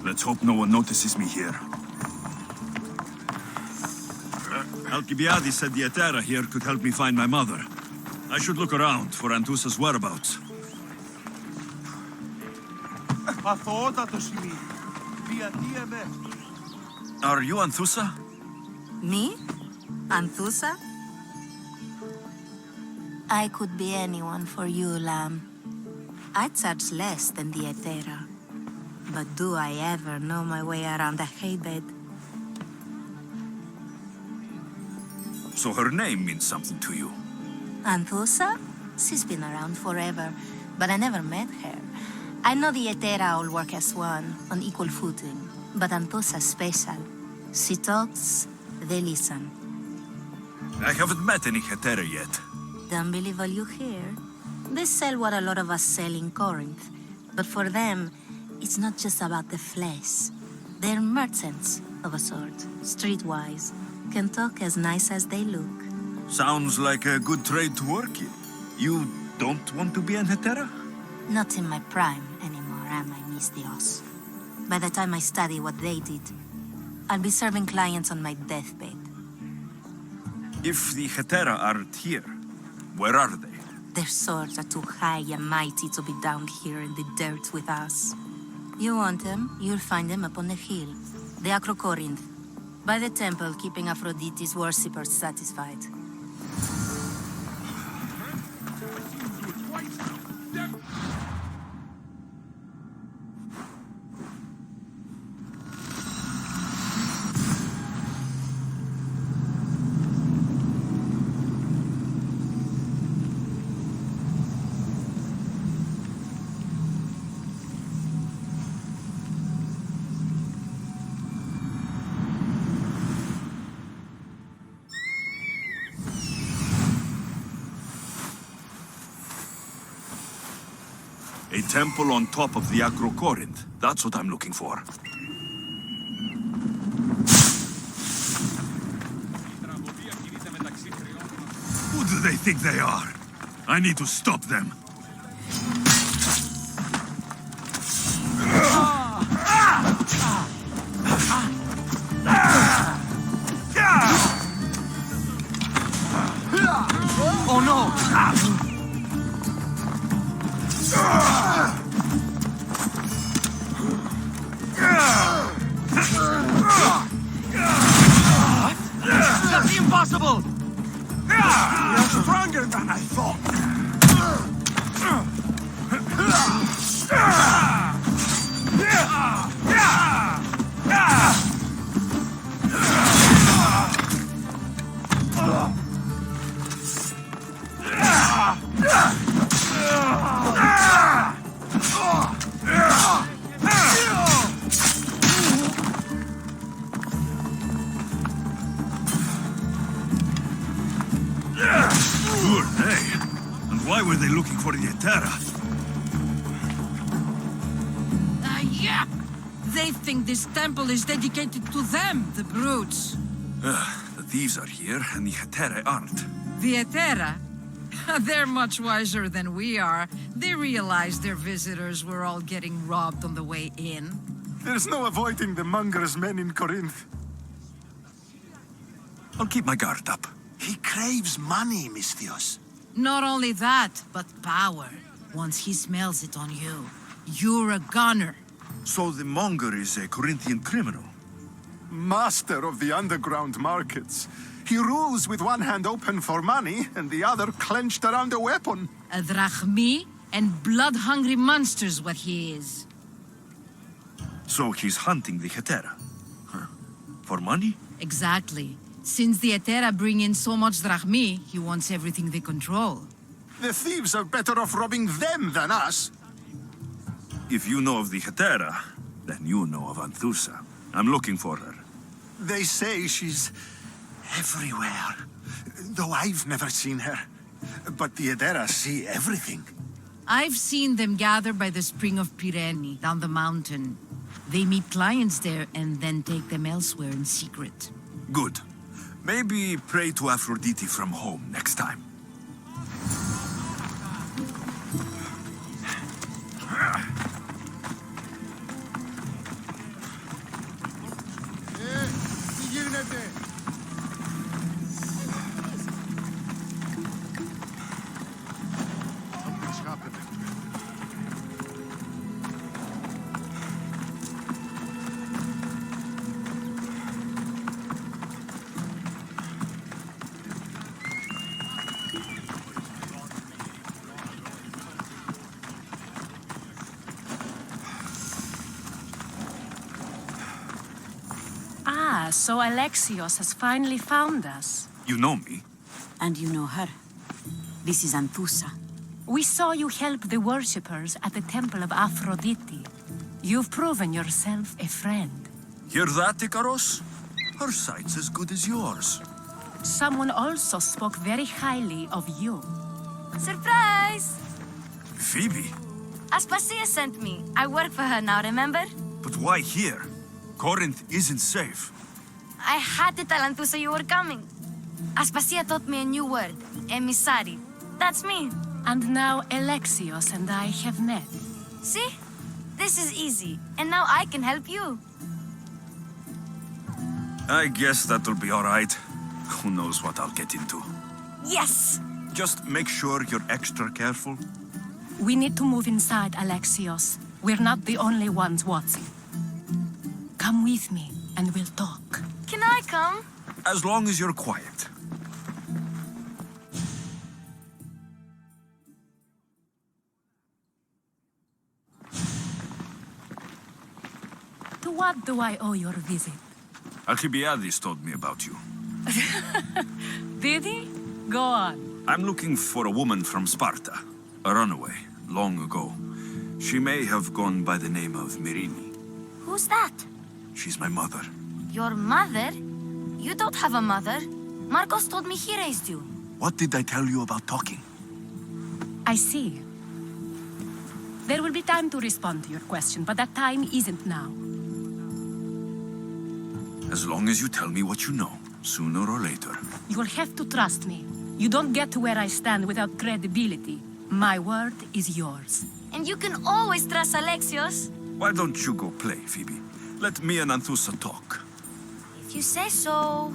Let's hope no one notices me here. Alcibiades said the Etera here could help me find my mother. I should look around for Anthusa's whereabouts. Are you Anthusa? Me? Anthusa? I could be anyone for you, Lamb. I charge less than the Etera. But do I ever know my way around a haybed? So her name means something to you. Anthusa? She's been around forever, but I never met her. I know the Etera all work as one, on equal footing. But Anthusa's special. She talks, they listen. I haven't met any Hetera yet. Don't believe all you hear. They sell what a lot of us sell in Corinth. But for them, it's not just about the flesh. They're merchants of a sort, streetwise. Can talk as nice as they look. Sounds like a good trade to work in. You don't want to be an Hetera? Not in my prime anymore, am I, Miss Dios? By the time I study what they did, I'll be serving clients on my deathbed. If the Hetera aren't here, where are they? Their swords are too high and mighty to be down here in the dirt with us. You want them, you'll find them up on the hill. The Acrocorinth. By the temple, keeping Aphrodite's worshippers satisfied. A temple on top of the Acrocorinth. That's what I'm looking for. Who do they think they are? I need to stop them. Oh no! That's impossible! You're stronger than I thought! Who are they? And why were they looking for the Etera? Yeah! They think this temple is dedicated to them, the brutes. The thieves are here, and the Hetera aren't. The Etera? They're much wiser than we are. They realized their visitors were all getting robbed on the way in. There's no avoiding the Mongers' men in Corinth. I'll keep my guard up. He craves money, Misthios. Not only that, but power. Once he smells it on you, you're a gunner. So the Monger is a Corinthian criminal? Master of the underground markets. He rules with one hand open for money and the other clenched around a weapon. A drachmi and blood-hungry monster's what he is. So he's hunting the Hetera? Huh. For money? Exactly. Since the Etera bring in so much drachmi, he wants everything they control. The thieves are better off robbing them than us. If you know of the Hetera, then you know of Anthusa. I'm looking for her. They say she's everywhere, though I've never seen her. But the Edera see everything. I've seen them gather by the spring of Pirene, down the mountain. They meet clients there and then take them elsewhere in secret. Good. Maybe pray to Aphrodite from home next time. So Alexios has finally found us. You know me? And you know her. This is Anthusa. We saw you help the worshippers at the Temple of Aphrodite. You've proven yourself a friend. Hear that, Ikaros? Her sight's as good as yours. Someone also spoke very highly of you. Surprise! Phoebe? Aspasia sent me. I work for her now, remember? But why here? Corinth isn't safe. I had to tell Anthusa you were coming. Aspasia taught me a new word, emissary. That's me. And now Alexios and I have met. See? This is easy, and now I can help you. I guess that'll be all right. Who knows what I'll get into. Yes! Just make sure you're extra careful. We need to move inside, Alexios. We're not the only ones watching. Come with me, and we'll talk. Can I come? As long as you're quiet. To what do I owe your visit? Alcibiades told me about you. Did he? Go on. I'm looking for a woman from Sparta. A runaway, long ago. She may have gone by the name of Myrine. Who's that? She's my mother. Your mother? You don't have a mother. Marcos told me he raised you. What did I tell you about talking? I see. There will be time to respond to your question, but that time isn't now. As long as you tell me what you know, sooner or later. You will have to trust me. You don't get to where I stand without credibility. My word is yours. And you can always trust Alexios. Why don't you go play, Phoebe? Let me and Anthusa talk. If you say so.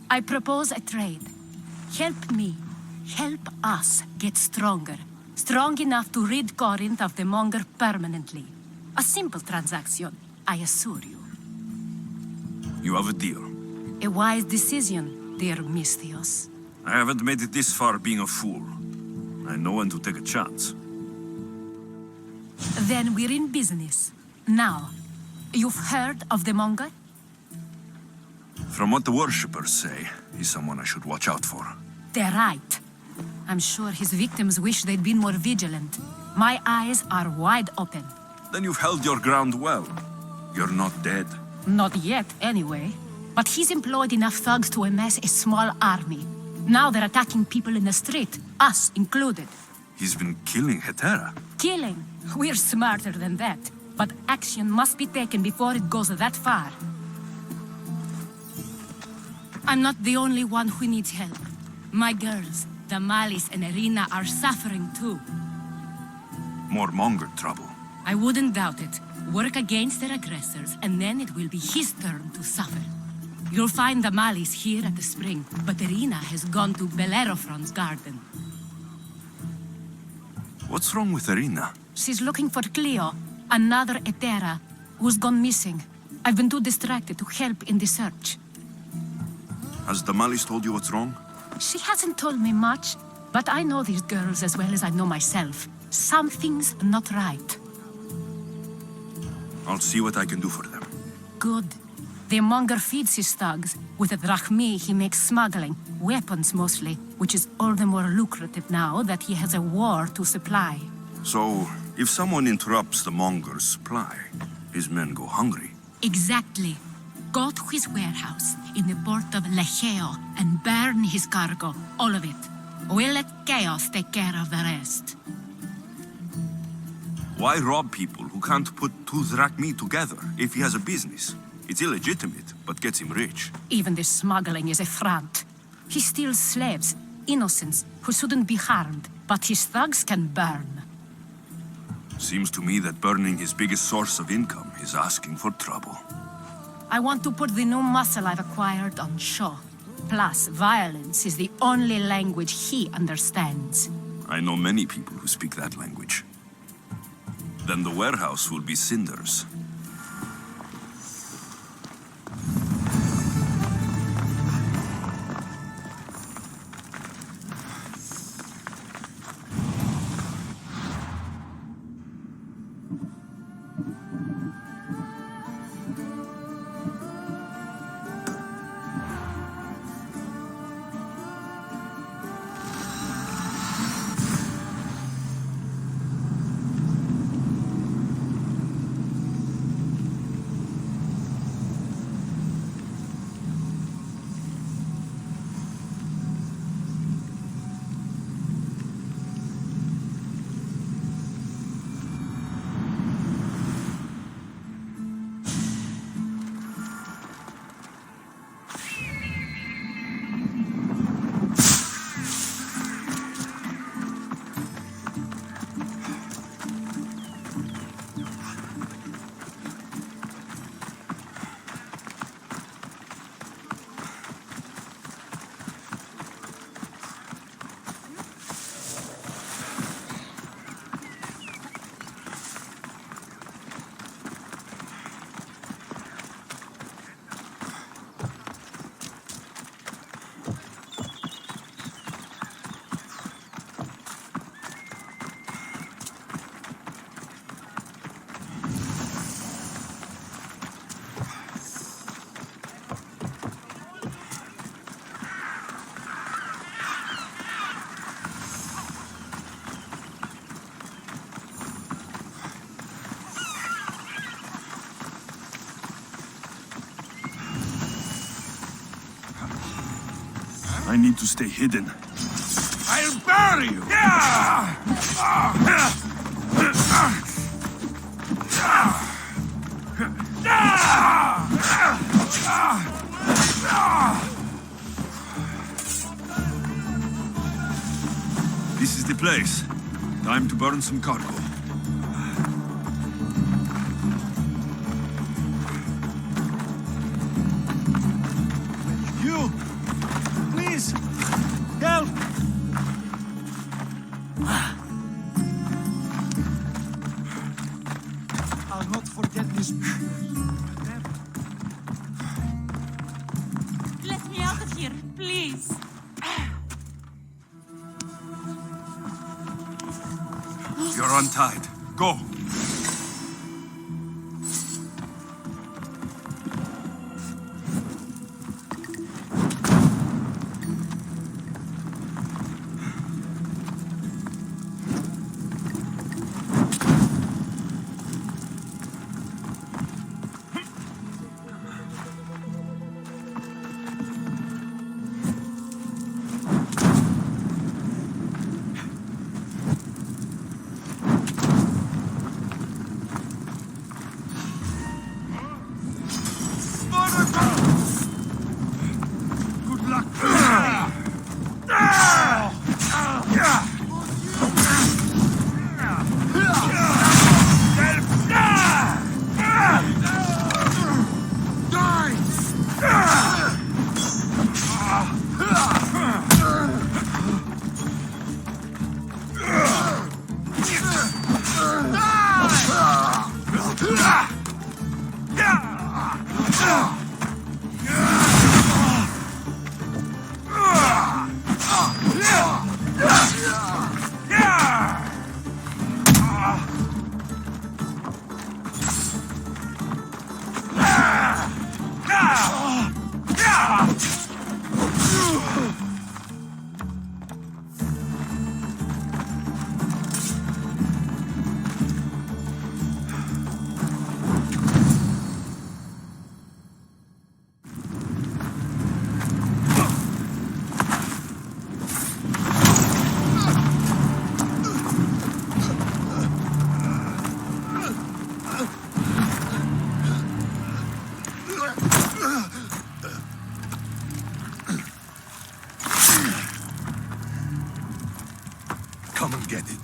I propose a trade. Help me. Help us get stronger. Strong enough to rid Corinth of the Monger permanently. A simple transaction, I assure you. You have a deal. A wise decision, dear Misthios. I haven't made it this far being a fool. I know when to take a chance. Then we're in business. Now, you've heard of the Monger? From what the worshippers say, he's someone I should watch out for. They're right. I'm sure his victims wish they'd been more vigilant. My eyes are wide open. Then you've held your ground well. You're not dead. Not yet, anyway. But he's employed enough thugs to amass a small army. Now they're attacking people in the street, us included. He's been killing Hetera. Killing? We're smarter than that. But action must be taken before it goes that far. I'm not the only one who needs help. My girls, Damalis and Irina, are suffering too. More Monger trouble. I wouldn't doubt it. Work against their aggressors, and then it will be his turn to suffer. You'll find Damalis here at the spring, but Irina has gone to Bellerophon's garden. What's wrong with Irina? She's looking for Cleo, another Hetera, who's gone missing. I've been too distracted to help in the search. Has Damalis told you what's wrong? She hasn't told me much, but I know these girls as well as I know myself. Something's not right. I'll see what I can do for them. Good. The Monger feeds his thugs. With the drachmi, he makes smuggling, weapons mostly, which is all the more lucrative now that he has a war to supply. So, if someone interrupts the Monger's supply, his men go hungry. Exactly. Go to his warehouse in the port of Lecheo and burn his cargo, all of it. We'll let chaos take care of the rest. Why rob people who can't put two drachmi together if he has a business? It's illegitimate, but gets him rich. Even the smuggling is a front. He steals slaves, innocents, who shouldn't be harmed, but his thugs can burn. Seems to me that burning his biggest source of income is asking for trouble. I want to put the new muscle I've acquired on show. Plus, violence is the only language he understands. I know many people who speak that language. Then the warehouse will be cinders. I need to stay hidden. I'll bury you! This is the place. Time to burn some cargo. You! Please! Help! I'll not forget this. Let me out of here, please. You're untied. Go! Come and get it.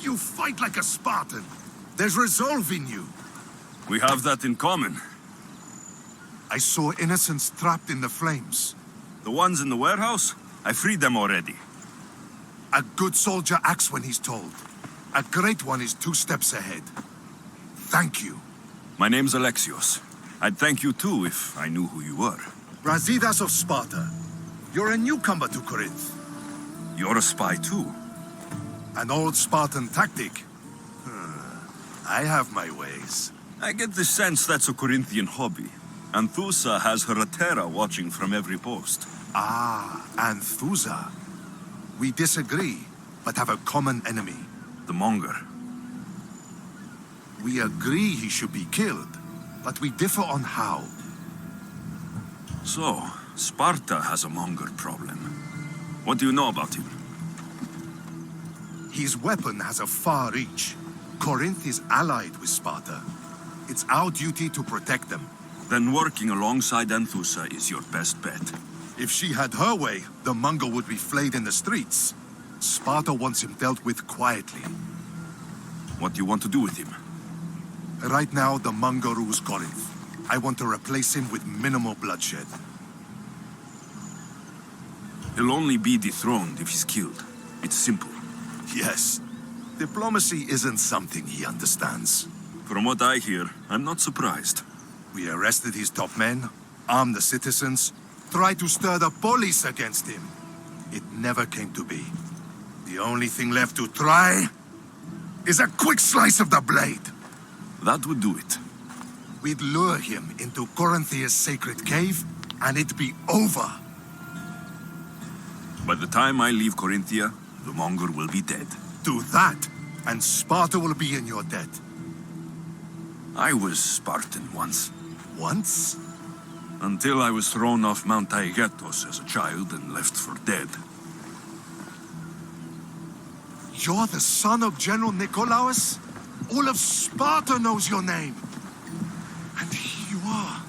You fight like a Spartan. There's resolve in you. We have that in common. I saw innocents trapped in the flames. The ones in the warehouse? I freed them already. A good soldier acts when he's told. A great one is 2 steps ahead. Thank you. My name's Alexios. I'd thank you too if I knew who you were. Brasidas of Sparta. You're a newcomer to Corinth. You're a spy too. An old Spartan tactic. I have my ways. I get the sense that's a Corinthian hobby. Anthusa has her Atera watching from every post. Ah, Anthusa. We disagree, but have a common enemy. The Monger. We agree he should be killed, but we differ on how. So, Sparta has a Monger problem. What do you know about him? His weapon has a far reach. Corinth is allied with Sparta. It's our duty to protect them. Then working alongside Anthusa is your best bet. If she had her way, the Monger would be flayed in the streets. Sparta wants him dealt with quietly. What do you want to do with him? Right now, the Monger rules Corinth. I want to replace him with minimal bloodshed. He'll only be dethroned if he's killed. It's simple. Yes. Diplomacy isn't something he understands. From what I hear, I'm not surprised. We arrested his top men, armed the citizens, tried to stir the police against him. It never came to be. The only thing left to try is a quick slice of the blade. That would do it. We'd lure him into Corinthia's sacred cave, and it'd be over. By the time I leave Corinthia, the Monger will be dead. Do that, and Sparta will be in your debt. I was Spartan once, Once? until I was thrown off Mount Taygetos as a child and left for dead. You're the son of General Nikolaos? All of Sparta knows your name. And here you are,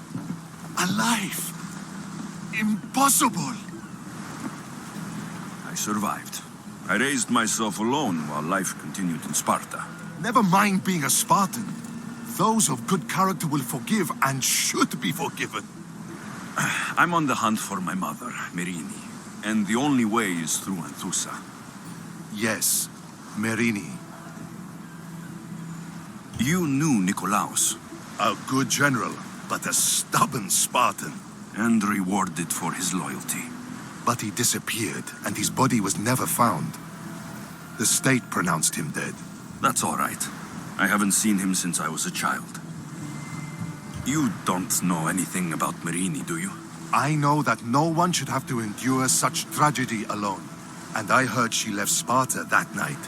alive. Impossible. I survived. I raised myself alone while life continued in Sparta. Never mind being a Spartan. Those of good character will forgive and should be forgiven. I'm on the hunt for my mother, Merini, and the only way is through Anthusa. Yes, Merini. You knew Nikolaos, A good general, but a stubborn Spartan. and rewarded for his loyalty. But he disappeared, and his body was never found. The state pronounced him dead. That's all right. I haven't seen him since I was a child. You don't know anything about Merini, do you? I know that no one should have to endure such tragedy alone. And I heard she left Sparta that night.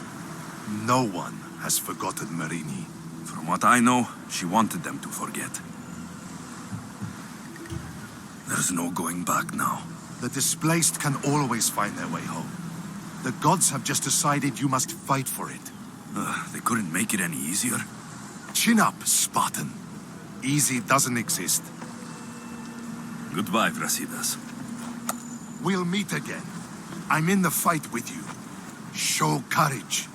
No one has forgotten Merini. From what I know, she wanted them to forget. There's no going back now. The displaced can always find their way home. The gods have just decided you must fight for it. They couldn't make it any easier. Chin up, Spartan. Easy doesn't exist. Goodbye, Brasidas. We'll meet again. I'm in the fight with you. Show courage.